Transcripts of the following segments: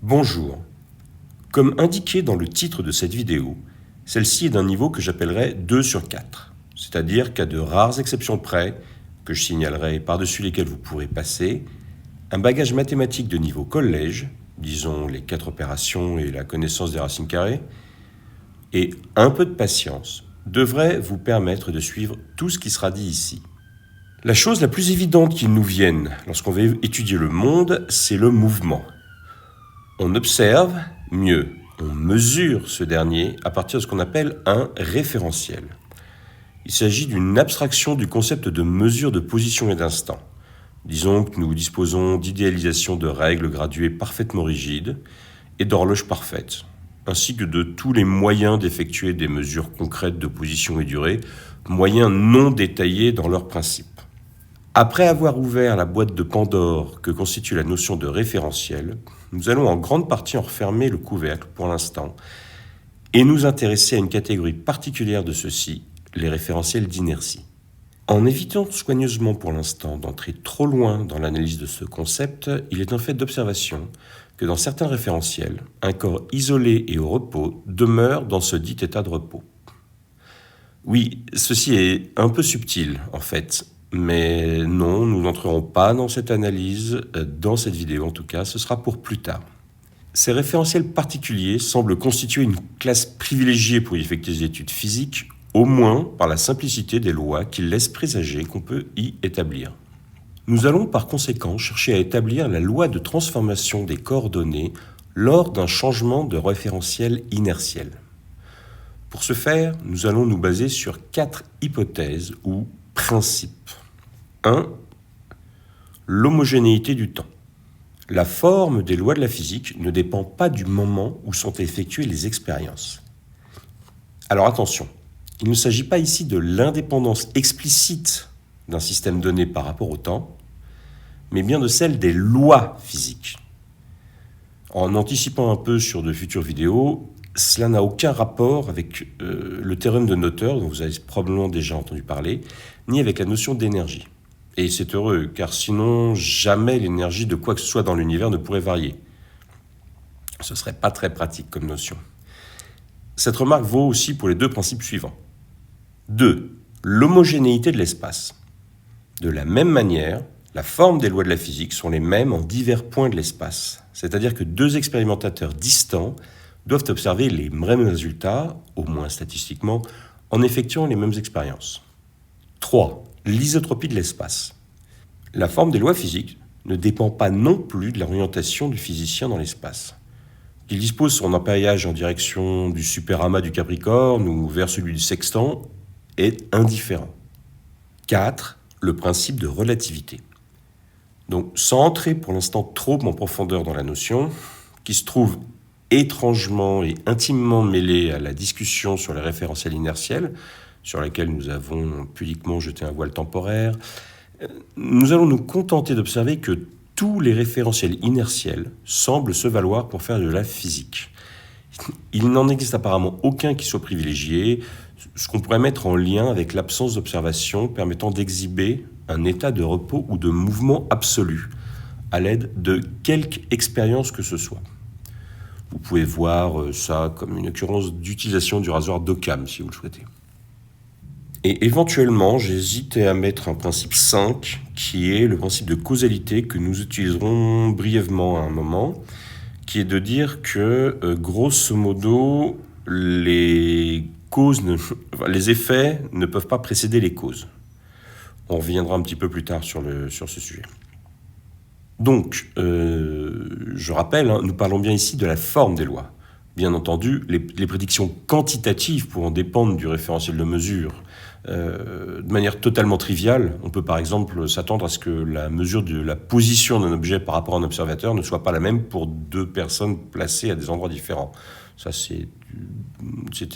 Bonjour. Comme indiqué dans le titre de cette vidéo, celle-ci est d'un niveau que j'appellerai 2 sur 4, c'est-à-dire qu'à de rares exceptions près, que je signalerai par-dessus lesquelles vous pourrez passer, un bagage mathématique de niveau collège, disons les 4 opérations et la connaissance des racines carrées, et un peu de patience, devrait vous permettre de suivre tout ce qui sera dit ici. La chose la plus évidente qui nous vienne lorsqu'on veut étudier le monde, c'est le mouvement. On observe, mieux, on mesure ce dernier à partir de ce qu'on appelle un référentiel. Il s'agit d'une abstraction du concept de mesure de position et d'instant. Disons que nous disposons d'idéalisation de règles graduées parfaitement rigides et d'horloges parfaites, ainsi que de tous les moyens d'effectuer des mesures concrètes de position et durée, moyens non détaillés dans leurs principes. Après avoir ouvert la boîte de Pandore que constitue la notion de référentiel, nous allons en grande partie en refermer le couvercle pour l'instant et nous intéresser à une catégorie particulière de ceux-ci, les référentiels d'inertie. En évitant soigneusement pour l'instant d'entrer trop loin dans l'analyse de ce concept, il est un fait d'observation que dans certains référentiels, un corps isolé et au repos demeure dans ce dit état de repos. Oui, ceci est un peu subtil en fait. Mais non, nous n'entrerons pas dans cette analyse, dans cette vidéo en tout cas, ce sera pour plus tard. Ces référentiels particuliers semblent constituer une classe privilégiée pour y effectuer des études physiques, au moins par la simplicité des lois qui laissent présager qu'on peut y établir. Nous allons par conséquent chercher à établir la loi de transformation des coordonnées lors d'un changement de référentiel inertiel. Pour ce faire, nous allons nous baser sur 4 hypothèses ou principes. 1. L'homogénéité du temps. La forme des lois de la physique ne dépend pas du moment où sont effectuées les expériences. Alors attention, il ne s'agit pas ici de l'indépendance explicite d'un système donné par rapport au temps, mais bien de celle des lois physiques. En anticipant un peu sur de futures vidéos, cela n'a aucun rapport avec le théorème de Noether, dont vous avez probablement déjà entendu parler, ni avec la notion d'énergie. Et c'est heureux, car sinon, jamais l'énergie de quoi que ce soit dans l'univers ne pourrait varier. Ce ne serait pas très pratique comme notion. Cette remarque vaut aussi pour les 2 principes suivants. 2. L'homogénéité de l'espace. De la même manière, la forme des lois de la physique sont les mêmes en divers points de l'espace. C'est-à-dire que 2 expérimentateurs distants doivent observer les mêmes résultats, au moins statistiquement, en effectuant les mêmes expériences. 3. L'isotropie de l'espace. La forme des lois physiques ne dépend pas non plus de l'orientation du physicien dans l'espace. Qu'il dispose son appareillage en direction du superamas du Capricorne ou vers celui du sextant est indifférent. 4. Le principe de relativité. Donc, sans entrer pour l'instant trop en profondeur dans la notion, qui se trouve étrangement et intimement mêlée à la discussion sur les référentiels inertiels, sur laquelle nous avons pudiquement jeté un voile temporaire, nous allons nous contenter d'observer que tous les référentiels inertiels semblent se valoir pour faire de la physique. Il n'en existe apparemment aucun qui soit privilégié, ce qu'on pourrait mettre en lien avec l'absence d'observation permettant d'exhiber un état de repos ou de mouvement absolu à l'aide de quelque expérience que ce soit. Vous pouvez voir ça comme une occurrence d'utilisation du rasoir d'Occam si vous le souhaitez. Et éventuellement, j'hésitais à mettre un principe 5, qui est le principe de causalité que nous utiliserons brièvement à un moment, qui est de dire que, grosso modo, les effets ne peuvent pas précéder les causes. On reviendra un petit peu plus tard sur ce sujet. Donc, je rappelle, nous parlons bien ici de la forme des lois. Bien entendu, les prédictions quantitatives pourront dépendre du référentiel de mesure. De manière totalement triviale, on peut par exemple s'attendre à ce que la mesure de la position d'un objet par rapport à un observateur ne soit pas la même pour 2 personnes placées à des endroits différents. Ça, c'est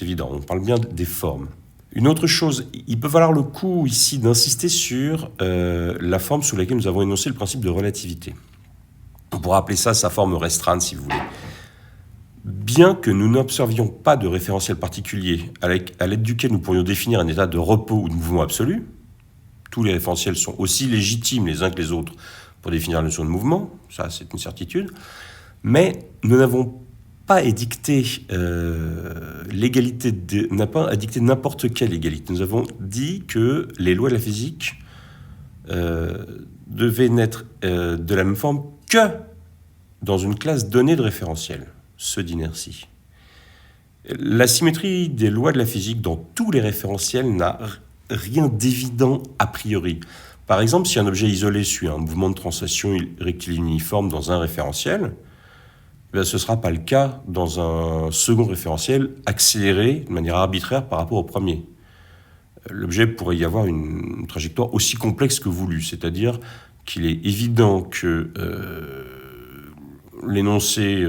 évident. On parle bien des formes. Une autre chose, il peut valoir le coup ici d'insister sur la forme sous laquelle nous avons énoncé le principe de relativité. On pourra appeler ça sa forme restreinte, si vous voulez. Bien que nous n'observions pas de référentiel particulier à l'aide duquel nous pourrions définir un état de repos ou de mouvement absolu, tous les référentiels sont aussi légitimes les uns que les autres pour définir la notion de mouvement, ça c'est une certitude, Mais nous n'avons pas édicté n'a pas édicté n'importe quelle égalité. Nous avons dit que les lois de la physique devaient naître de la même forme que dans une classe donnée de référentiel, ceux d'inertie. La symétrie des lois de la physique dans tous les référentiels n'a rien d'évident a priori. Par exemple, si un objet isolé suit un mouvement de translation rectiligne uniforme dans un référentiel, ce ne sera pas le cas dans un second référentiel accéléré de manière arbitraire par rapport au premier. L'objet pourrait y avoir une trajectoire aussi complexe que voulu, c'est-à-dire qu'il est évident que l'énoncé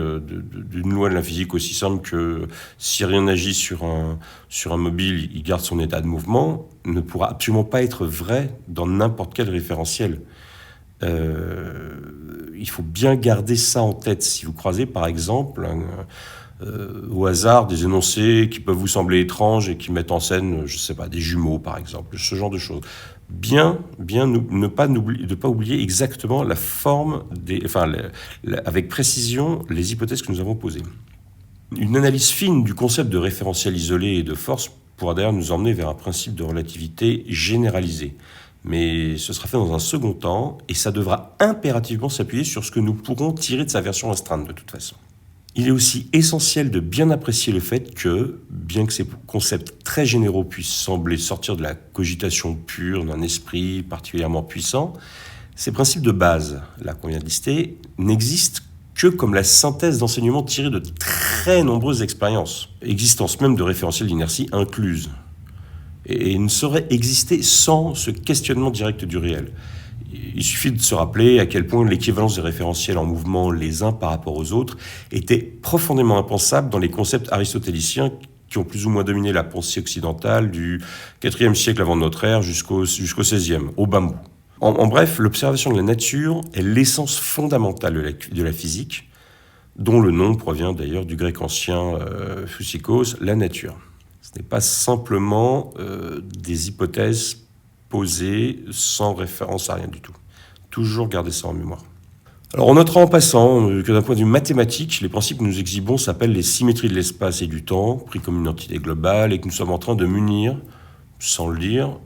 d'une loi de la physique aussi simple que si rien n'agit sur un mobile, il garde son état de mouvement, ne pourra absolument pas être vrai dans n'importe quel référentiel. Il faut bien garder ça en tête. Si vous croisez par exemple au hasard des énoncés qui peuvent vous sembler étranges et qui mettent en scène, je sais pas, des jumeaux par exemple, ce genre de choses. Ne pas oublier exactement la forme avec précision les hypothèses que nous avons posées. Une analyse fine du concept de référentiel isolé et de force pourra d'ailleurs nous emmener vers un principe de relativité généralisé. Mais ce sera fait dans un second temps et ça devra impérativement s'appuyer sur ce que nous pourrons tirer de sa version restreinte de toute façon. Il est aussi essentiel de bien apprécier le fait que, bien que ces concepts très généraux puissent sembler sortir de la cogitation pure d'un esprit particulièrement puissant, ces principes de base, là qu'on vient de lister, n'existent que comme la synthèse d'enseignements tirés de très nombreuses expériences, existence même de référentiels d'inertie incluses, et ne sauraient exister sans ce questionnement direct du réel. Il suffit de se rappeler à quel point l'équivalence des référentiels en mouvement les uns par rapport aux autres était profondément impensable dans les concepts aristotéliciens qui ont plus ou moins dominé la pensée occidentale du IVe siècle avant notre ère jusqu'au XVIe, au bambou. En bref, l'observation de la nature est l'essence fondamentale de la physique, dont le nom provient d'ailleurs du grec ancien physikos, la nature. Ce n'est pas simplement des hypothèses posées sans référence à rien du tout. Toujours garder ça en mémoire. Alors on notera en passant que d'un point de vue mathématique, les principes que nous exhibons s'appellent les symétries de l'espace et du temps, pris comme une entité globale, et que nous sommes en train de munir, sans le dire,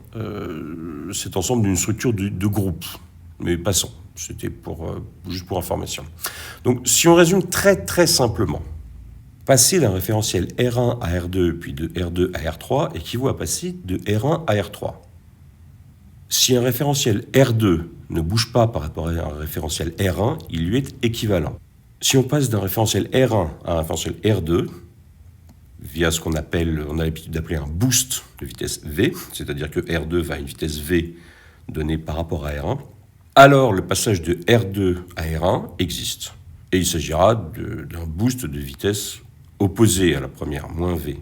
cet ensemble d'une structure de groupe. Mais passons, c'était juste pour information. Donc si on résume très très simplement, passer d'un référentiel R1 à R2 puis de R2 à R3 équivaut à passer de R1 à R3. Si un référentiel R2 ne bouge pas par rapport à un référentiel R1, il lui est équivalent. Si on passe d'un référentiel R1 à un référentiel R2, via ce on a l'habitude d'appeler un boost de vitesse V, c'est-à-dire que R2 va à une vitesse V donnée par rapport à R1, alors le passage de R2 à R1 existe. Et il s'agira d'un boost de vitesse opposé à la première, moins V.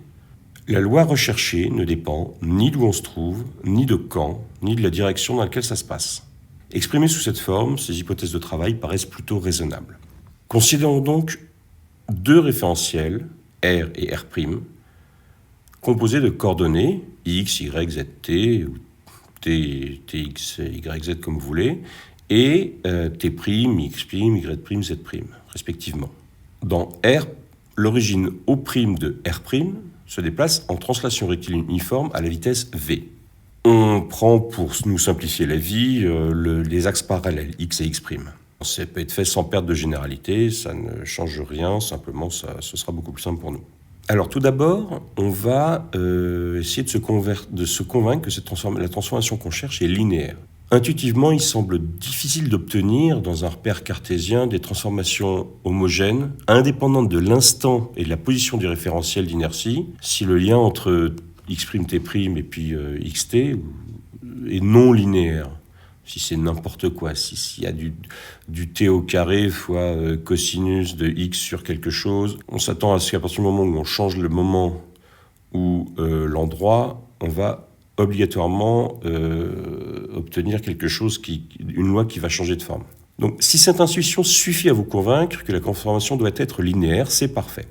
La loi recherchée ne dépend ni d'où on se trouve, ni de quand, ni de la direction dans laquelle ça se passe. Exprimées sous cette forme, ces hypothèses de travail paraissent plutôt raisonnables. Considérons donc deux référentiels, R et R', composés de coordonnées x, y, z, t, ou t, x, y, z comme vous voulez, et t', x', y', z', respectivement. Dans R, l'origine O' de R' se déplace en translation rectiligne uniforme à la vitesse v. On prend, pour nous simplifier la vie, les axes parallèles, x et x'. Ça peut être fait sans perte de généralité, ça ne change rien, simplement ce sera beaucoup plus simple pour nous. Alors tout d'abord, on va essayer de se convaincre que la transformation qu'on cherche est linéaire. Intuitivement, il semble difficile d'obtenir dans un repère cartésien des transformations homogènes, indépendantes de l'instant et de la position du référentiel d'inertie, si le lien entre x', t' et puis xt est non linéaire. Si c'est n'importe quoi, s'il y a du t au carré fois cosinus de x sur quelque chose, on s'attend à ce qu'à partir du moment où on change le moment ou l'endroit, on va obligatoirement obtenir quelque chose, une loi qui va changer de forme. Donc si cette intuition suffit à vous convaincre que la transformation doit être linéaire, c'est parfait.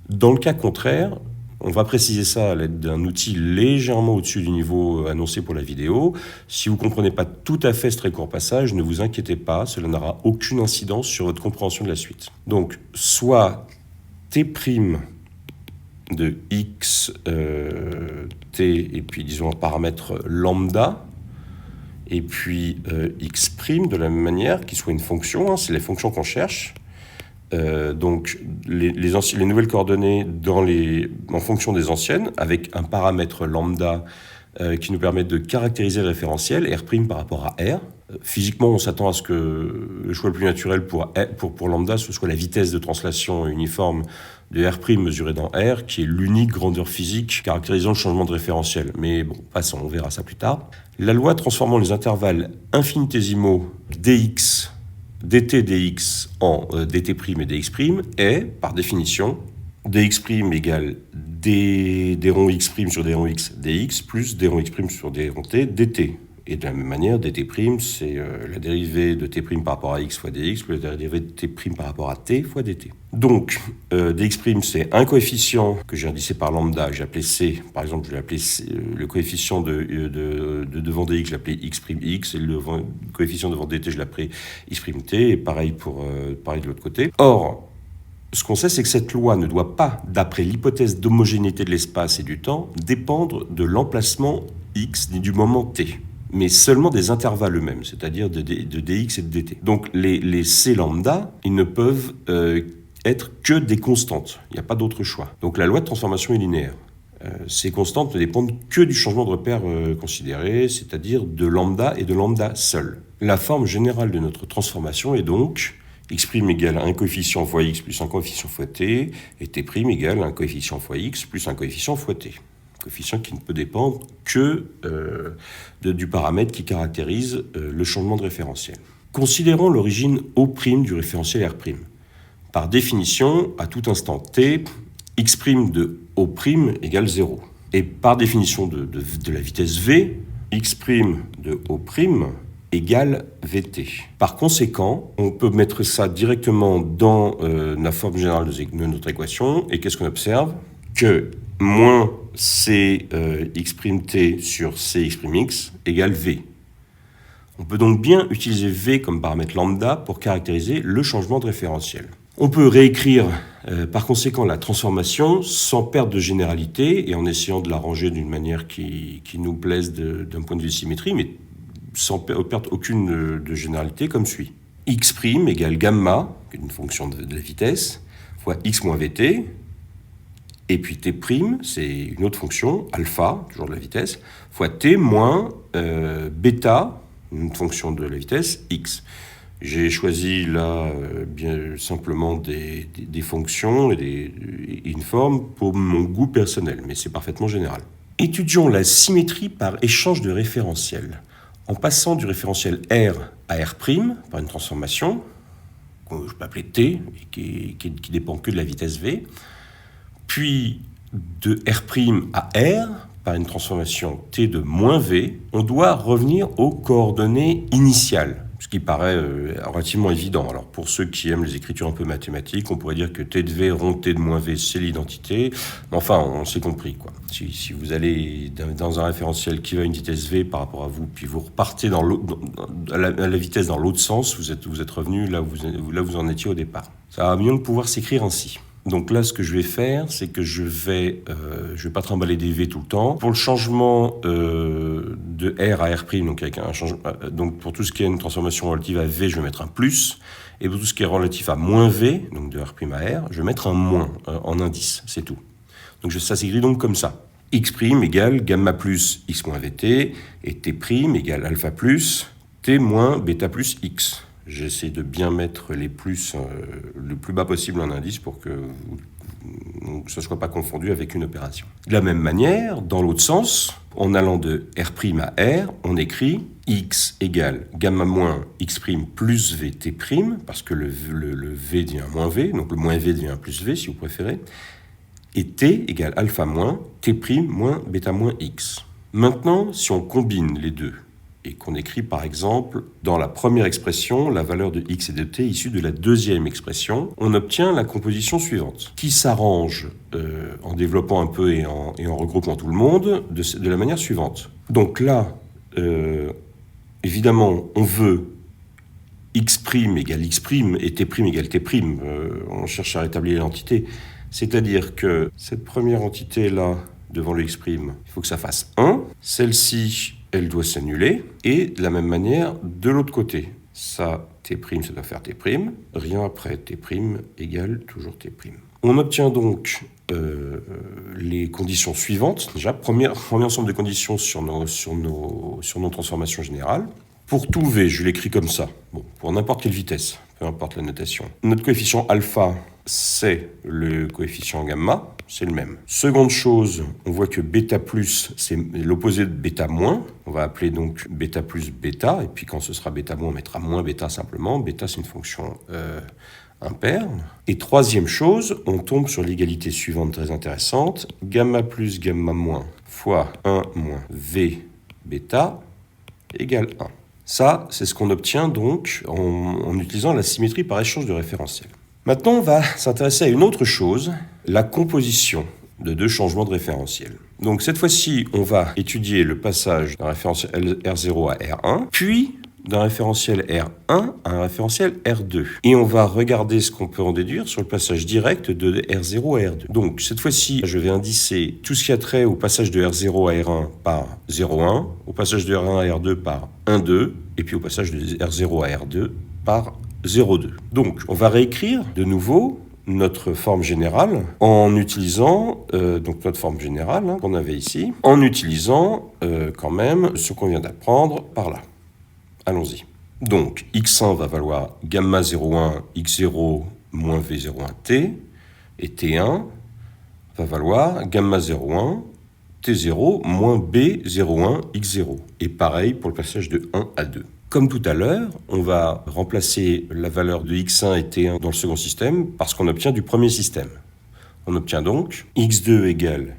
Dans le cas contraire, On va préciser ça à l'aide d'un outil légèrement au-dessus du niveau annoncé pour la vidéo. Si vous ne comprenez pas tout à fait ce très court passage, ne vous inquiétez pas, cela n'aura aucune incidence sur votre compréhension de la suite. Donc, soit t' de x, t, et puis disons un paramètre lambda, et puis x' de la même manière, qui soit une fonction, c'est les fonctions qu'on cherche. Donc les nouvelles coordonnées en fonction des anciennes, avec un paramètre lambda qui nous permet de caractériser le référentiel, R' par rapport à R. Physiquement, on s'attend à ce que le choix le plus naturel pour lambda, ce soit la vitesse de translation uniforme de R' mesurée dans R, qui est l'unique grandeur physique caractérisant le changement de référentiel. Mais bon, passons, on verra ça plus tard. La loi transformant les intervalles infinitésimaux dx, dt dx en dt' et dx' est, par définition, dx' égale d rond x' sur d rond x dx plus d rond x' sur d rond t dt. Et de la même manière, dt', c'est la dérivée de t' par rapport à x fois dx, plus la dérivée de t' par rapport à t fois dt. Donc, dx', c'est un coefficient que j'ai indicé par lambda, j'ai appelé c. Par exemple, je l'ai appelé le coefficient de devant dx, je l'ai appelé x', et le coefficient devant dt, je l'ai appelé x', et pareil de l'autre côté. Or, ce qu'on sait, c'est que cette loi ne doit pas, d'après l'hypothèse d'homogénéité de l'espace et du temps, dépendre de l'emplacement x ni du moment t, mais seulement des intervalles eux-mêmes, c'est-à-dire de dx et de dt. Donc les c lambda, ils ne peuvent être que des constantes, il n'y a pas d'autre choix. Donc la loi de transformation est linéaire. Ces constantes ne dépendent que du changement de repère considéré, c'est-à-dire de lambda et de lambda seul. La forme générale de notre transformation est donc x' égale un coefficient fois x plus un coefficient fois t, et t' égale un coefficient fois x plus un coefficient fois t. Coefficient qui ne peut dépendre que du paramètre qui caractérise le changement de référentiel. Considérons l'origine O' du référentiel R'. Par définition, à tout instant t, x' de O' égale 0. Et par définition de la vitesse v, x' de O' égale vt. Par conséquent, on peut mettre ça directement dans la forme générale de notre équation, et qu'est-ce qu'on observe ? Que moins cx't sur cx'x égale v. On peut donc bien utiliser v comme paramètre lambda pour caractériser le changement de référentiel. On peut réécrire par conséquent la transformation sans perte de généralité et en essayant de l'arranger d'une manière qui nous plaise d'un point de vue symétrie, mais sans perdre aucune de généralité, comme suit. X' égale gamma, une fonction de la vitesse, fois x moins vt, et puis t', c'est une autre fonction, alpha, toujours de la vitesse, fois t moins bêta, une fonction de la vitesse, x. J'ai choisi là bien simplement des fonctions et une forme pour mon goût personnel, mais c'est parfaitement général. Étudions la symétrie par échange de référentiels. En passant du référentiel R à R' par une transformation, que je peux appeler t, et qui dépend que de la vitesse v, puis de R' à R, par une transformation t de moins v, on doit revenir aux coordonnées initiales, ce qui paraît relativement évident. Alors pour ceux qui aiment les écritures un peu mathématiques, on pourrait dire que t de v rond t de moins v, c'est l'identité. Mais enfin, on s'est compris, quoi. Si vous allez dans un référentiel qui va à une vitesse v par rapport à vous, puis vous repartez à la vitesse dans l'autre sens, vous êtes revenu là où vous en étiez au départ. Ça va mieux de pouvoir s'écrire ainsi. Donc là, ce que je vais faire, c'est que je vais pas trimballer des V tout le temps. Pour le changement de R à R', donc avec un changement, donc pour tout ce qui est une transformation relative à V, je vais mettre un plus. Et pour tout ce qui est relatif à moins V, donc de R' à R, je vais mettre un moins en indice, c'est tout. Donc ça s'écrit donc comme ça. X' égale gamma plus x moins vt, et t' égale alpha plus t moins bêta plus x. J'essaie de bien mettre les plus le plus bas possible en indice pour que ça ne soit pas confondu avec une opération. De la même manière, dans l'autre sens, en allant de R' à R, on écrit x égale gamma moins x' plus vt', parce que le v devient moins v, donc le moins v devient plus v si vous préférez, et t égale alpha moins t' moins bêta moins x. Maintenant, si on combine les deux, et qu'on écrit par exemple dans la première expression la valeur de x et de t issue de la deuxième expression, on obtient la composition suivante, qui s'arrange en développant un peu et en regroupant tout le monde de la manière suivante. Donc là, évidemment, on veut x' égale x' et t' égale t'. On cherche à rétablir l'entité. C'est-à-dire que cette première entité-là, devant le x', il faut que ça fasse 1. Celle-ci, elle doit s'annuler. Et de la même manière, de l'autre côté, ça, t', ça doit faire t'. Rien après t' égale toujours t'. On obtient donc les conditions suivantes. Déjà, premier ensemble de conditions sur nos transformations générales. Pour tout v, je l'écris comme ça, pour n'importe quelle vitesse, peu importe la notation. Notre coefficient alpha, c'est le coefficient gamma, c'est le même. Seconde chose, on voit que bêta plus, c'est l'opposé de bêta moins. On va appeler donc bêta plus bêta, et puis quand ce sera bêta moins, on mettra moins bêta simplement. Bêta, c'est une fonction impaire. Et troisième chose, on tombe sur l'égalité suivante très intéressante. Gamma plus gamma moins fois 1 moins v bêta égale 1. Ça, c'est ce qu'on obtient donc en utilisant la symétrie par échange de référentiels. Maintenant, on va s'intéresser à une autre chose, la composition de deux changements de référentiel. Donc cette fois-ci, on va étudier le passage d'un référentiel R0 à R1, puis d'un référentiel R1 à un référentiel R2. Et on va regarder ce qu'on peut en déduire sur le passage direct de R0 à R2. Donc cette fois-ci, je vais indicer tout ce qui a trait au passage de R0 à R1 par 0,1, au passage de R1 à R2 par 1,2, et puis au passage de R0 à R2 par 0,2. Donc on va réécrire de nouveau notre forme générale en utilisant donc notre forme générale qu'on avait ici, en utilisant quand même ce qu'on vient d'apprendre par là. Allons-y. Donc, x1 va valoir gamma 0,1 x0 moins v01t, et t1 va valoir gamma 0,1 t0 moins b01 x0. Et pareil pour le passage de 1 à 2. Comme tout à l'heure, on va remplacer la valeur de x1 et t1 dans le second système parce qu'on obtient du premier système. On obtient donc x2 égale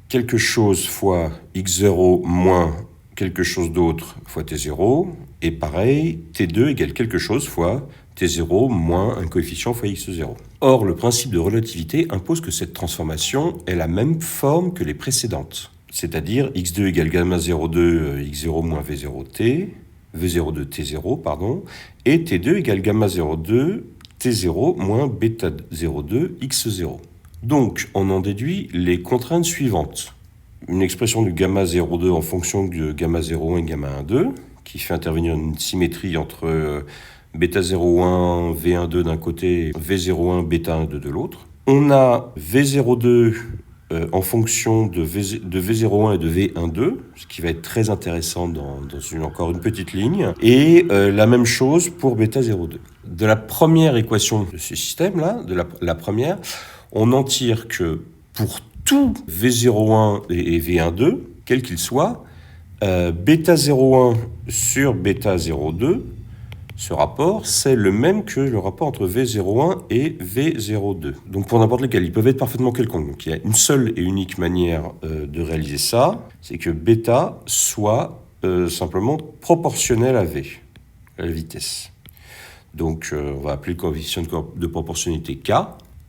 quelque chose fois x0 moins quelque chose d'autre fois t0, et pareil, t2 égale quelque chose fois t0 moins un coefficient fois x0. Or, le principe de relativité impose que cette transformation ait la même forme que les précédentes, c'est-à-dire x2 égale gamma 0,2 x0 moins v0t, v02 t0, pardon, et t2 égale gamma 0,2 t0 moins bêta 0,2 x0. Donc, on en déduit les contraintes suivantes. Une expression du gamma 0,2 en fonction de gamma 0,1 et gamma 1,2, qui fait intervenir une symétrie entre bêta 0,1, V1,2 d'un côté, V0,1, bêta 1,2 de l'autre. On a V0,2 en fonction de V0,1 et de V1,2, ce qui va être très intéressant dans encore une petite ligne. Et la même chose pour bêta 0,2. De la première équation de ce système-là, de la première, on en tire que pour tout V01 et V12, quel qu'il soit, bêta 01 sur bêta 02, ce rapport, c'est le même que le rapport entre V01 et V02. Donc pour n'importe lequel, ils peuvent être parfaitement quelconques. Donc il y a une seule et unique manière de réaliser ça, c'est que bêta soit simplement proportionnel à V, à la vitesse. Donc on va appeler le coefficient de proportionnalité K,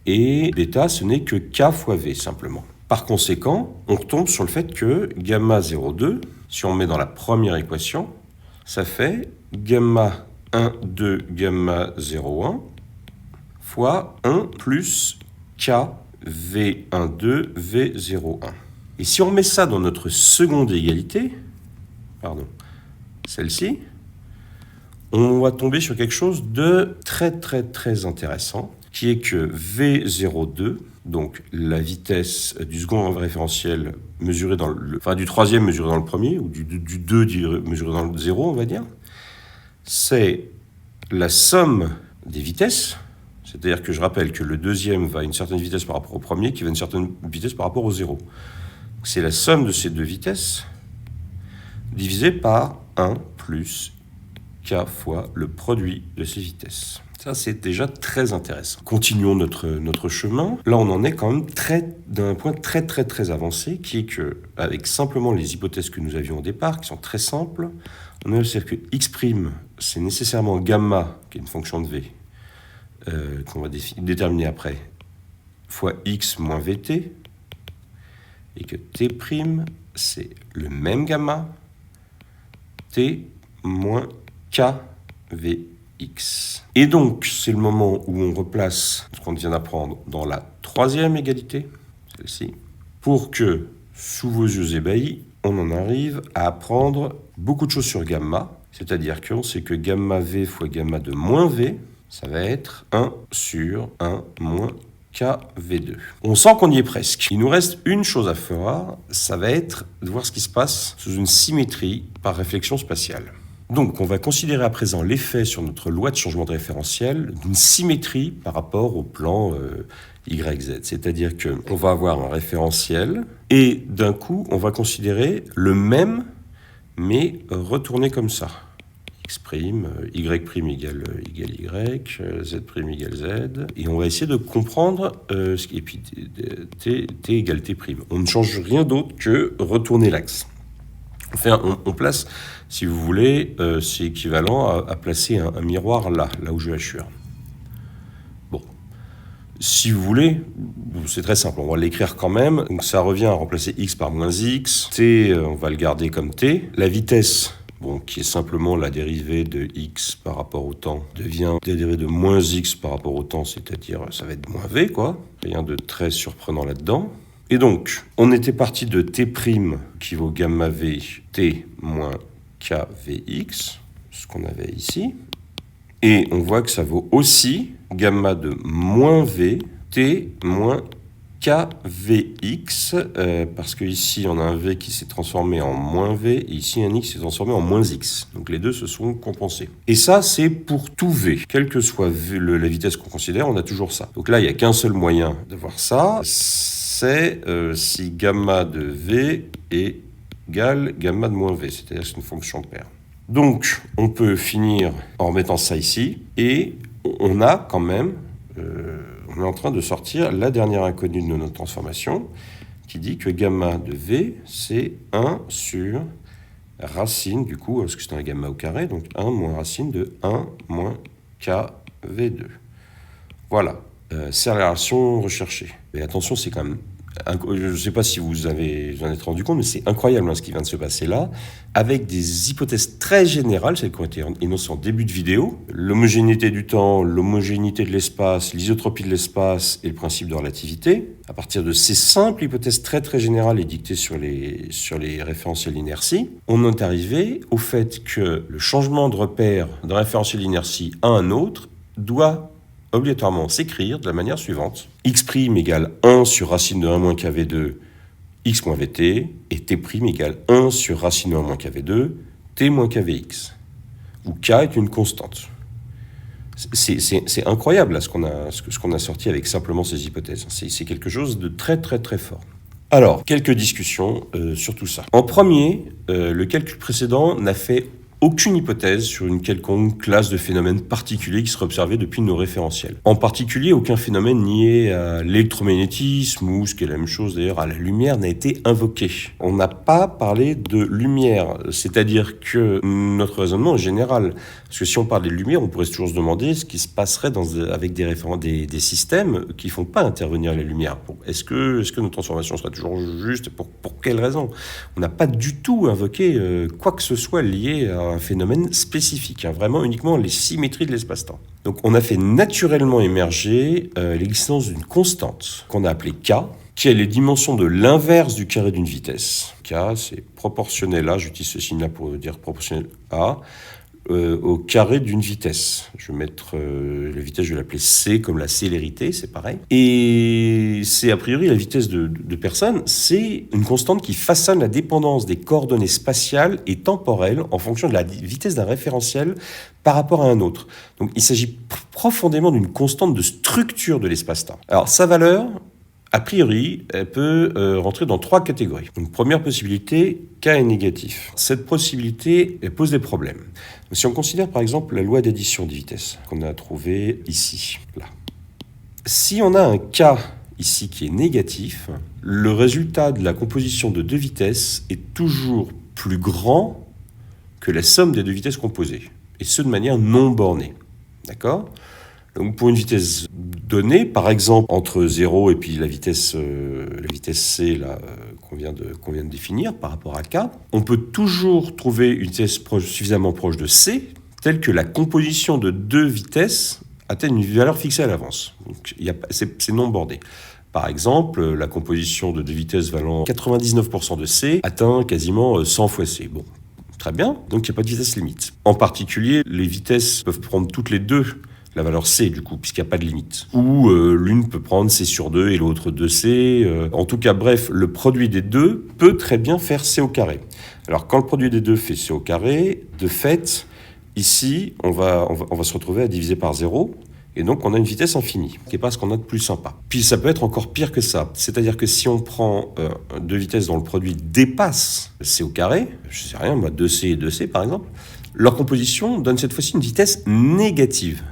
et bêta, ce n'est que K fois V, simplement. Par conséquent, on retombe sur le fait que gamma 0,2, si on met dans la première équation, ça fait gamma 1,2 gamma 0,1 fois 1 plus K V12 V01. Et si on met ça dans notre seconde égalité, celle-ci, on va tomber sur quelque chose de très très très intéressant, qui est que V02, donc la vitesse du second référentiel mesurée dans du troisième mesuré dans le premier, ou du 2 mesuré dans le 0, on va dire, c'est la somme des vitesses, c'est-à-dire que je rappelle que le deuxième va à une certaine vitesse par rapport au premier, qui va à une certaine vitesse par rapport au 0. C'est la somme de ces deux vitesses divisée par 1 plus K fois le produit de ces vitesses. Ça, c'est déjà très intéressant. Continuons notre chemin. Là, on en est quand même d'un point très avancé, qui est que, avec simplement les hypothèses que nous avions au départ, qui sont très simples, on a observé que x', c'est nécessairement gamma, qui est une fonction de v, qu'on va déterminer après, fois x moins vt, et que t', c'est le même gamma, t moins kvx. Et donc, c'est le moment où on replace ce qu'on vient d'apprendre dans la troisième égalité, celle-ci, pour que, sous vos yeux ébahis, on en arrive à apprendre beaucoup de choses sur gamma, c'est-à-dire qu'on sait que gamma v fois gamma de moins v, ça va être 1 sur 1 moins kv2. On sent qu'on y est presque. Il nous reste une chose à faire, ça va être de voir ce qui se passe sous une symétrie par réflexion spatiale. Donc, on va considérer à présent l'effet sur notre loi de changement de référentiel d'une symétrie par rapport au plan YZ. C'est-à-dire qu'on va avoir un référentiel et d'un coup, on va considérer le même, mais retourné comme ça. X', Y' égale Y, Z' égale Z. Et on va essayer de comprendre, et puis T égale T'. On ne change rien d'autre que retourner l'axe. On place, si vous voulez, c'est équivalent à placer un miroir là où je assure. Bon. Si vous voulez, c'est très simple, on va l'écrire quand même. Donc ça revient à remplacer x par moins x. T, on va le garder comme t. La vitesse, qui est simplement la dérivée de x par rapport au temps, devient la dérivée de moins x par rapport au temps, c'est-à-dire ça va être moins v, quoi. Rien de très surprenant là-dedans. Et donc, on était parti de t' qui vaut gamma v, t moins kvx, ce qu'on avait ici. Et on voit que ça vaut aussi gamma de moins v, t moins kvx, parce qu'ici, on a un v qui s'est transformé en moins v, et ici, un x qui s'est transformé en moins x. Donc, les deux se sont compensés. Et ça, c'est pour tout v. Quelle que soit la vitesse qu'on considère, on a toujours ça. Donc là, il n'y a qu'un seul moyen de voir ça. C'est si gamma de v égale gamma de moins v, c'est-à-dire c'est une fonction paire. Donc, on peut finir en remettant ça ici, et on a quand même, on est en train de sortir la dernière inconnue de notre transformation, qui dit que gamma de v, c'est 1 sur racine, du coup, parce que c'est un gamma au carré, donc 1 moins racine de 1 moins kv2. Voilà, c'est la relation recherchée. Mais attention, c'est quand même... Je ne sais pas si vous en êtes rendu compte, mais c'est incroyable ce qui vient de se passer là, avec des hypothèses très générales, celles qui ont été énoncées en début de vidéo, l'homogénéité du temps, l'homogénéité de l'espace, l'isotropie de l'espace et le principe de relativité. À partir de ces simples hypothèses très générales et dictées sur les référentiels d'inertie, on est arrivé au fait que le changement de repère d'un référentiel d'inertie à un autre doit obligatoirement s'écrire de la manière suivante. X' égale 1 sur racine de 1 moins kv2, x moins vt, et T' égale 1 sur racine de 1 moins kv2, t moins kvx, où k est une constante. C'est incroyable là, ce qu'on a sorti avec simplement ces hypothèses. C'est quelque chose de très fort. Alors, quelques discussions sur tout ça. En premier, le calcul précédent n'a fait aucune hypothèse sur une quelconque classe de phénomènes particuliers qui serait observée depuis nos référentiels. En particulier, aucun phénomène lié à l'électromagnétisme ou, ce qui est la même chose d'ailleurs, à la lumière n'a été invoqué. On n'a pas parlé de lumière, c'est-à-dire que notre raisonnement est général. Parce que si on parle de lumière, on pourrait toujours se demander ce qui se passerait avec des systèmes qui ne font pas intervenir la lumière. Est-ce que nos transformations seraient toujours justes? Pour quelle raison? On n'a pas du tout invoqué quoi que ce soit lié à un phénomène spécifique, vraiment uniquement les symétries de l'espace-temps. Donc on a fait naturellement émerger l'existence d'une constante qu'on a appelée K, qui a les dimensions de l'inverse du carré d'une vitesse. K, c'est proportionnel à, j'utilise ce signe-là pour dire proportionnel à, au carré d'une vitesse. Je vais mettre la vitesse, je vais l'appeler C comme la célérité, c'est pareil. Et c'est a priori la vitesse de personne, c'est une constante qui façonne la dépendance des coordonnées spatiales et temporelles en fonction de la vitesse d'un référentiel par rapport à un autre. Donc il s'agit profondément d'une constante de structure de l'espace-temps. Alors sa valeur, A priori, elle peut rentrer dans 3 catégories. Donc, première possibilité, K est négatif. Cette possibilité, elle pose des problèmes. Donc, si on considère par exemple la loi d'addition des vitesses qu'on a trouvée ici, là. Si on a un K ici qui est négatif, le résultat de la composition de 2 vitesses est toujours plus grand que la somme des 2 vitesses composées, et ce de manière non bornée. D'accord ? Donc pour une vitesse donnée, par exemple entre 0 et puis la vitesse C là, qu'on vient de définir par rapport à K, on peut toujours trouver une vitesse suffisamment proche de C, telle que la composition de 2 vitesses atteigne une valeur fixée à l'avance. Donc c'est non bordé. Par exemple, la composition de 2 vitesses valant 99% de C atteint quasiment 100 fois C. Bon, très bien, donc il n'y a pas de vitesse limite. En particulier, les vitesses peuvent prendre toutes les deux la valeur C, du coup, puisqu'il n'y a pas de limite. Ou l'une peut prendre C sur 2 et l'autre 2C. En tout cas, bref, le produit des deux peut très bien faire C au carré. Alors, quand le produit des deux fait C au carré, de fait, ici, on va se retrouver à diviser par 0. Et donc, on a une vitesse infinie, qui n'est pas ce qu'on a de plus sympa. Puis, ça peut être encore pire que ça. C'est-à-dire que si on prend 2 vitesses dont le produit dépasse C au carré, je sais rien, moi, 2C et 2C, par exemple, leur composition donne cette fois-ci une vitesse négative.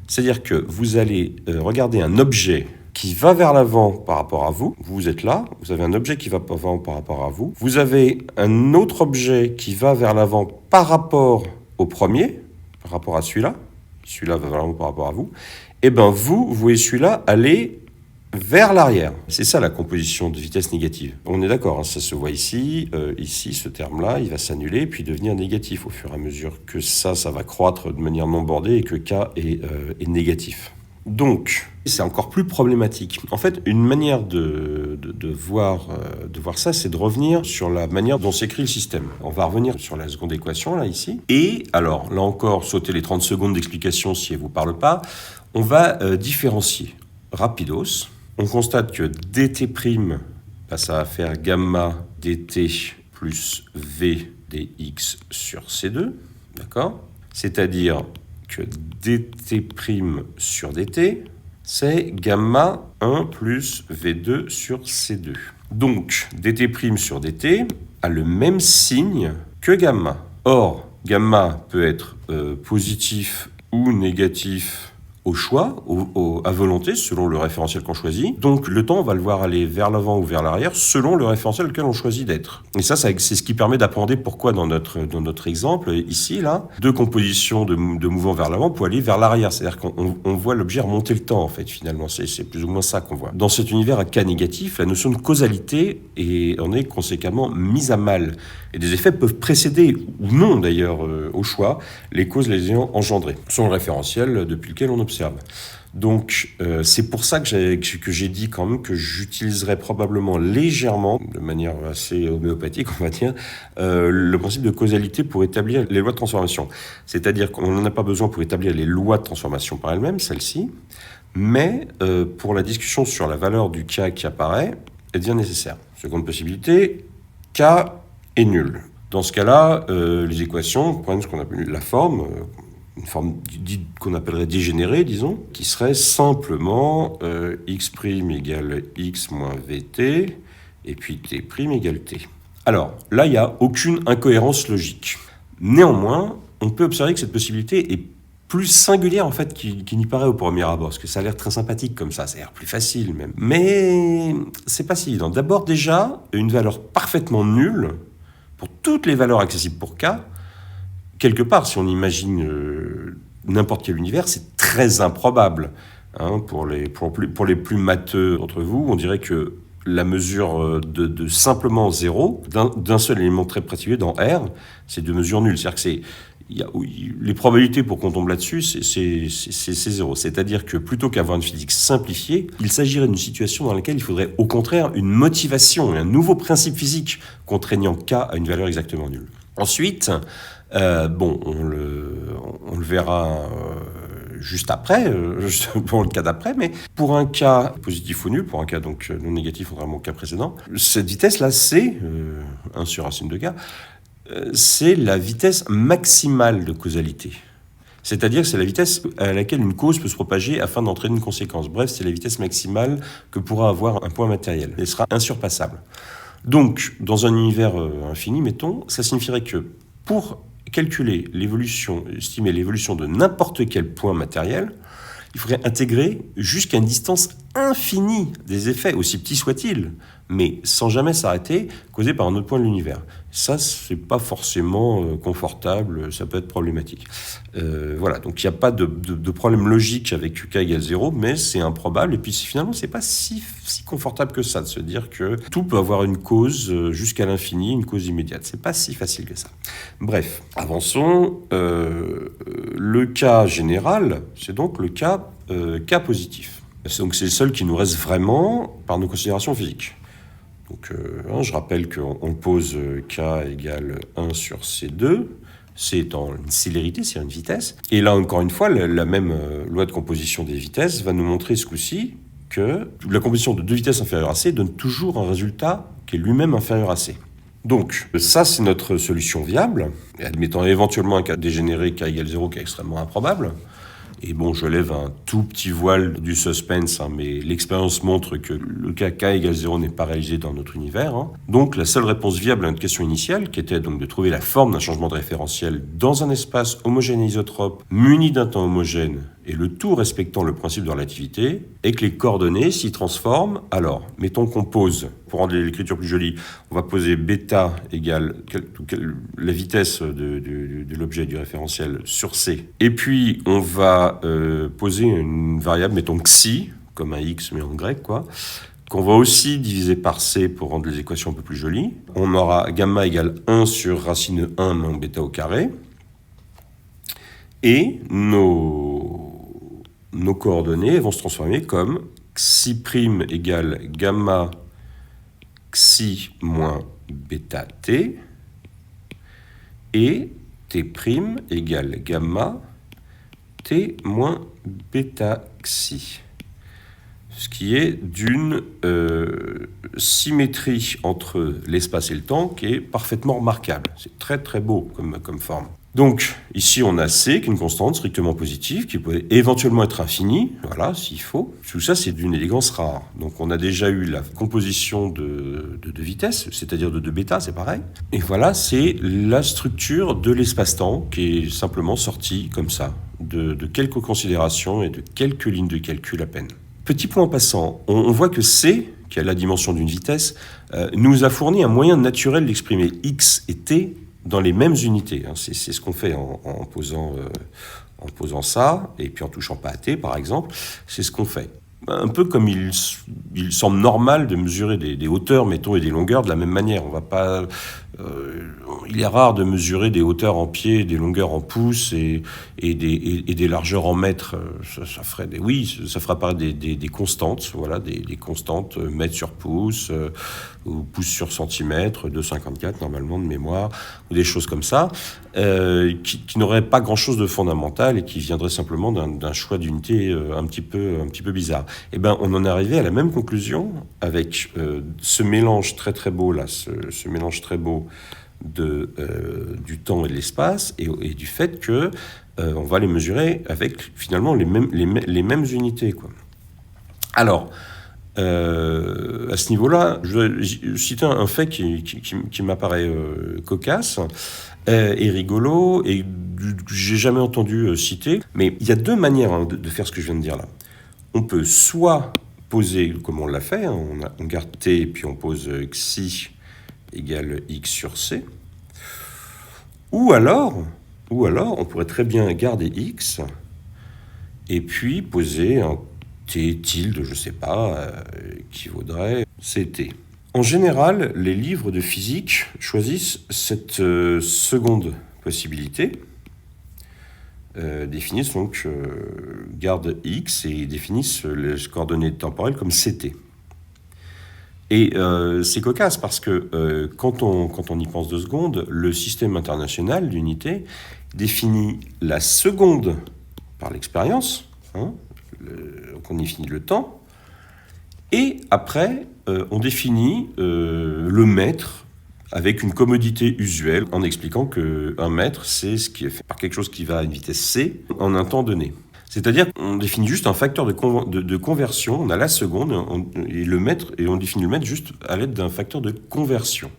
C'est-à-dire que vous allez regarder un objet qui va vers l'avant par rapport à vous. Vous êtes là, vous avez un objet qui va vers l'avant par rapport à vous. Vous avez un autre objet qui va vers l'avant par rapport au premier, par rapport à celui-là. Celui-là va vers l'avant par rapport à vous. Et bien vous voyez celui-là aller vers l'arrière. C'est ça la composition de vitesse négative. On est d'accord, hein, ça se voit ici. Ici, ce terme-là, il va s'annuler puis devenir négatif au fur et à mesure que ça va croître de manière non bordée et que K est négatif. Donc, c'est encore plus problématique. En fait, une manière de voir ça, c'est de revenir sur la manière dont s'écrit le système. On va revenir sur la seconde équation, là, ici. Et, alors, là encore, sautez les 30 secondes d'explication si elle ne vous parle pas. On va différencier rapidos. On constate que dt', ça va faire gamma dt plus v dx sur C2, d'accord ? C'est-à-dire que dt' sur dt, c'est gamma 1 plus v2 sur C2. Donc, dt' sur dt a le même signe que gamma. Or, gamma peut être positif ou négatif au choix, à volonté, selon le référentiel qu'on choisit. Donc le temps, on va le voir aller vers l'avant ou vers l'arrière, selon le référentiel auquel on choisit d'être. Et ça, c'est ce qui permet d'appréhender pourquoi dans notre exemple, ici, là, 2 compositions de mouvements vers l'avant pour aller vers l'arrière. C'est-à-dire qu'on voit l'objet remonter le temps, en fait, finalement. C'est plus ou moins ça qu'on voit. Dans cet univers à cas négatif, la notion de causalité en est conséquemment mise à mal. Et des effets peuvent précéder, ou non d'ailleurs, au choix, les causes les ayant engendrées, selon le référentiel depuis lequel on observe. Donc, c'est pour ça que j'ai dit quand même que j'utiliserais probablement légèrement, de manière assez homéopathique, on va dire, le principe de causalité pour établir les lois de transformation. C'est-à-dire qu'on n'en a pas besoin pour établir les lois de transformation par elles-mêmes, celles-ci, mais pour la discussion sur la valeur du K qui apparaît, elle devient nécessaire. Seconde possibilité, K est nul. Dans ce cas-là, les équations prennent ce qu'on appelle la forme, une forme qu'on appellerait dégénérée, disons, qui serait simplement x' égale x moins vt, et puis t' égale t. Alors, là, il n'y a aucune incohérence logique. Néanmoins, on peut observer que cette possibilité est plus singulière, en fait, qu'il n'y paraît au premier abord, parce que ça a l'air très sympathique comme ça a l'air plus facile, même. Mais c'est pas si évident. D'abord, déjà, une valeur parfaitement nulle, pour toutes les valeurs accessibles pour K, quelque part, si on imagine n'importe quel univers, c'est très improbable. Hein, pour les plus matheux d'entre vous, on dirait que la mesure de simplement 0, d'un seul élément très particulier dans R, c'est de mesure nulle. C'est-à-dire que les probabilités pour qu'on tombe là-dessus, c'est 0. C'est-à-dire que plutôt qu'avoir une physique simplifiée, il s'agirait d'une situation dans laquelle il faudrait au contraire une motivation et un nouveau principe physique contraignant K à une valeur exactement nulle. Ensuite, on le verra juste après, pour le cas d'après, mais pour un cas positif ou nul, pour un cas donc non négatif, contrairement au cas précédent, cette vitesse-là, c'est 1 sur racine de K, c'est la vitesse maximale de causalité. C'est-à-dire que c'est la vitesse à laquelle une cause peut se propager afin d'entraîner une conséquence. Bref, c'est la vitesse maximale que pourra avoir un point matériel. Elle sera insurpassable. Donc, dans un univers infini, mettons, ça signifierait que pour calculer l'évolution, estimer l'évolution de n'importe quel point matériel, il faudrait intégrer jusqu'à une distance infinie des effets, aussi petits soient-ils, mais sans jamais s'arrêter, causés par un autre point de l'univers. Ça, c'est pas forcément confortable, ça peut être problématique. Voilà, donc il n'y a pas de problème logique avec k égale 0, mais c'est improbable, et puis finalement, c'est pas si confortable que ça, de se dire que tout peut avoir une cause jusqu'à l'infini, une cause immédiate. C'est pas si facile que ça. Bref, avançons. Le cas général, c'est donc le cas positif. Donc c'est le seul qui nous reste vraiment par nos considérations physiques. Donc je rappelle qu'on pose k égale 1 sur C2, C étant une célérité, c'est une vitesse. Et là, encore une fois, la même loi de composition des vitesses va nous montrer ce coup-ci que la composition de deux vitesses inférieures à C donne toujours un résultat qui est lui-même inférieur à C. Donc, ça, c'est notre solution viable, admettant éventuellement un cas dégénéré k égale 0 qui est extrêmement improbable. Et bon, je lève un tout petit voile du suspense, mais l'expérience montre que le cas k égale 0 n'est pas réalisé dans notre univers. Donc, la seule réponse viable à notre question initiale, qui était donc de trouver la forme d'un changement de référentiel dans un espace homogène et isotrope, muni d'un temps homogène, et le tout respectant le principe de relativité, et que les coordonnées s'y transforment. Alors, mettons qu'on pose, pour rendre l'écriture plus jolie, on va poser bêta égale la vitesse de l'objet du référentiel sur C. Et puis, on va poser une variable, mettons xi, comme un x mais en grec, qu'on va aussi diviser par C pour rendre les équations un peu plus jolies. On aura gamma égale 1 sur racine 1 moins bêta au carré. Et nos coordonnées vont se transformer comme xi' égale gamma xi moins bêta t et t' égale gamma t moins bêta xi. Ce qui est d'une symétrie entre l'espace et le temps qui est parfaitement remarquable. C'est très très beau comme forme. Donc, ici, on a C, qui est une constante strictement positive, qui peut éventuellement être infinie, voilà, s'il faut. Tout ça, c'est d'une élégance rare. Donc, on a déjà eu la composition de deux vitesses, c'est-à-dire de deux bêta, c'est pareil. Et voilà, c'est la structure de l'espace-temps qui est simplement sortie comme ça, de quelques considérations et de quelques lignes de calcul à peine. Petit point en passant, on voit que C, qui a la dimension d'une vitesse, nous a fourni un moyen naturel d'exprimer x et t dans les mêmes unités. C'est ce qu'on fait en posant ça, et puis en touchant pas à t, par exemple, c'est ce qu'on fait. Un peu comme il semble normal de mesurer des hauteurs, mettons, et des longueurs de la même manière. On va pas... il est rare de mesurer des hauteurs en pieds, des longueurs en pouces et des largeurs en mètres. Ça ferait ça fera apparaître des constantes, voilà, des constantes mètres sur pouce, ou pouce sur centimètre, 2,54 normalement de mémoire, ou des choses comme ça, qui n'auraient pas grand-chose de fondamental et qui viendraient simplement d'un choix d'unité un petit peu bizarre. Eh ben, on en est arrivé à la même conclusion avec ce mélange très très beau là, ce mélange très beau du temps et de l'espace et du fait que on va les mesurer avec finalement les mêmes unités, quoi. Alors, à ce niveau-là, je vais citer un fait qui m'apparaît cocasse et rigolo et que j'ai jamais entendu citer. Mais il y a deux manières de faire ce que je viens de dire là. On peut soit poser, comme on l'a fait, on garde t et puis on pose xi égale x sur c, ou alors on pourrait très bien garder x et puis poser un t tilde, je sais pas, qui vaudrait ct. En général, les livres de physique choisissent cette seconde possibilité, définissent donc garde x et définissent les coordonnées temporelles comme ct. Et c'est cocasse parce que quand on y pense 2 secondes, le système international d'unité définit la seconde par l'expérience, donc on définit le temps, et après on définit le mètre avec une commodité usuelle en expliquant qu'un mètre, c'est ce qui est fait par quelque chose qui va à une vitesse c en un temps donné. C'est-à-dire qu'on définit juste un facteur de conversion, on a la seconde et le mètre, et on définit le mètre juste à l'aide d'un facteur de conversion.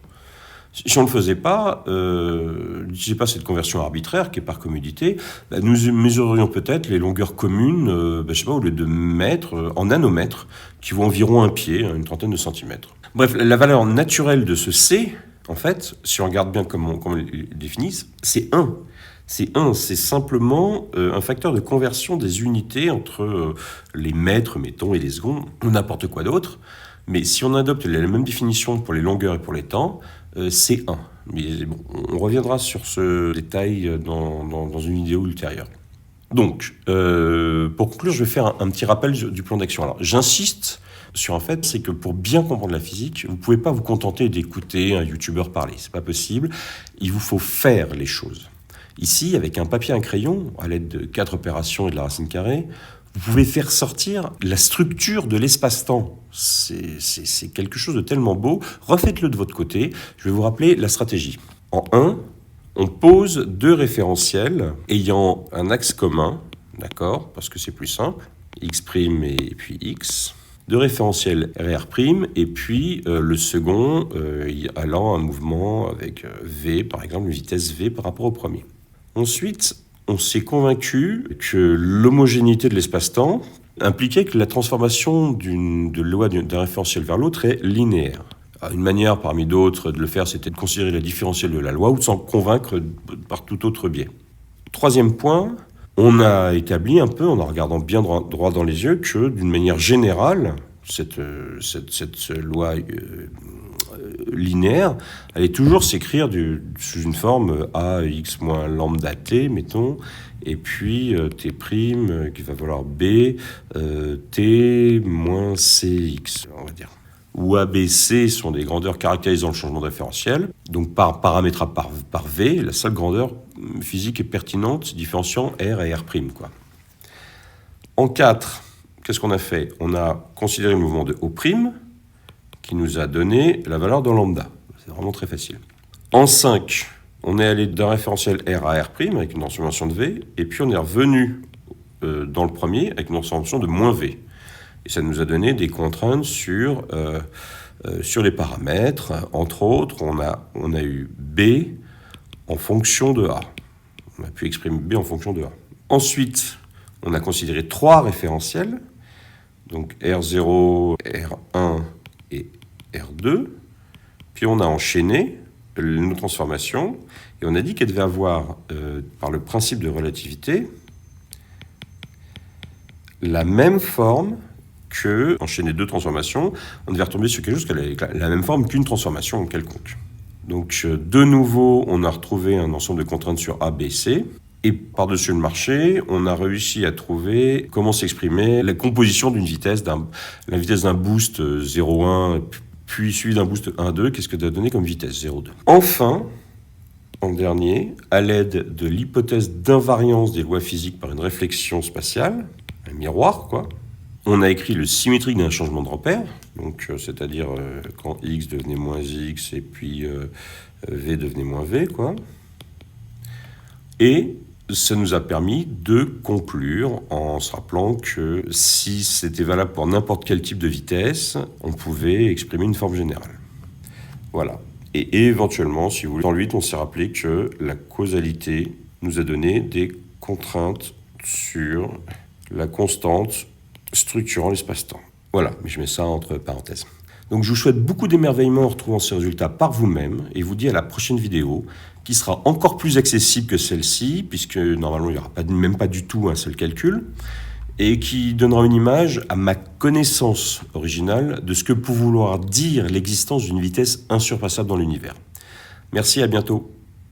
Si on ne le faisait pas, n'utilisait pas cette conversion arbitraire qui est par commodité, nous mesurerions peut-être les longueurs communes, je sais pas, au lieu de mètres, en nanomètres, qui vaut environ un pied, une trentaine de centimètres. Bref, la valeur naturelle de ce C, en fait, si on regarde bien comment ils le définissent, c'est 1. C'est 1, c'est simplement un facteur de conversion des unités entre les mètres, mettons, et les secondes, ou n'importe quoi d'autre. Mais si on adopte la même définition pour les longueurs et pour les temps, c'est 1. Mais bon, on reviendra sur ce détail dans une vidéo ultérieure. Donc, pour conclure, je vais faire un petit rappel du plan d'action. Alors, j'insiste sur un fait, c'est que pour bien comprendre la physique, vous ne pouvez pas vous contenter d'écouter un youtubeur parler. C'est pas possible. Il vous faut faire les choses. Ici, avec un papier et un crayon, à l'aide de 4 opérations et de la racine carrée, vous pouvez faire sortir la structure de l'espace-temps. C'est quelque chose de tellement beau. Refaites-le de votre côté. Je vais vous rappeler la stratégie. En 1, on pose 2 référentiels ayant un axe commun, d'accord, parce que c'est plus simple, x' et puis x. 2 référentiels RR', et puis le second allant à un mouvement avec v, par exemple, une vitesse v par rapport au premier. Ensuite, on s'est convaincu que l'homogénéité de l'espace-temps impliquait que la transformation de loi d'un référentiel vers l'autre est linéaire. Alors, une manière parmi d'autres de le faire, c'était de considérer la différentielle de la loi ou de s'en convaincre par tout autre biais. Troisième point, on a établi un peu, en regardant bien droit dans les yeux, que d'une manière générale, cette loi linéaire allait toujours s'écrire sous une forme ax moins lambda t, mettons, et puis t' qui va valoir b, t moins cx, on va dire. Où a, b, c sont des grandeurs caractérisant le changement de référentiel, donc paramétrable par v, la seule grandeur physique et pertinente différenciant r et r', quoi. En 4, qu'est-ce qu'on a fait? On a considéré le mouvement de O', qui nous a donné la valeur de lambda. C'est vraiment très facile. En 5, on est allé d'un référentiel R à R', avec une transformation de V, et puis on est revenu dans le premier avec une transformation de moins V. Et ça nous a donné des contraintes sur les paramètres. Entre autres, on a eu B en fonction de A. On a pu exprimer B en fonction de A. Ensuite, on a considéré 3 référentiels, donc R0, R1 et R2. Puis on a enchaîné nos transformations et on a dit qu'elle devait avoir, par le principe de relativité, la même forme que, enchaîner 2 transformations, on devait retomber sur quelque chose qui avait la même forme qu'une transformation quelconque. Donc de nouveau, on a retrouvé un ensemble de contraintes sur A, B, C. Et par-dessus le marché, on a réussi à trouver comment s'exprimait la composition d'une vitesse, la vitesse d'un boost 0,1, puis suivi d'un boost 1,2, qu'est-ce que ça a donné comme vitesse 0,2. Enfin, en dernier, à l'aide de l'hypothèse d'invariance des lois physiques par une réflexion spatiale, un miroir, quoi, on a écrit le symétrique d'un changement de repère, donc c'est-à-dire quand x devenait moins x et puis v devenait moins v, quoi. Et ça nous a permis de conclure en se rappelant que si c'était valable pour n'importe quel type de vitesse, on pouvait exprimer une forme générale. Voilà. Et éventuellement, si vous voulez, dans le 8, on s'est rappelé que la causalité nous a donné des contraintes sur la constante structurant l'espace-temps. Voilà, mais je mets ça entre parenthèses. Donc je vous souhaite beaucoup d'émerveillement en retrouvant ces résultats par vous-même et vous dis à la prochaine vidéo qui sera encore plus accessible que celle-ci, puisque normalement il n'y aura même pas du tout un seul calcul, et qui donnera une image à ma connaissance originale de ce que peut vouloir dire l'existence d'une vitesse insurpassable dans l'univers. Merci, à bientôt.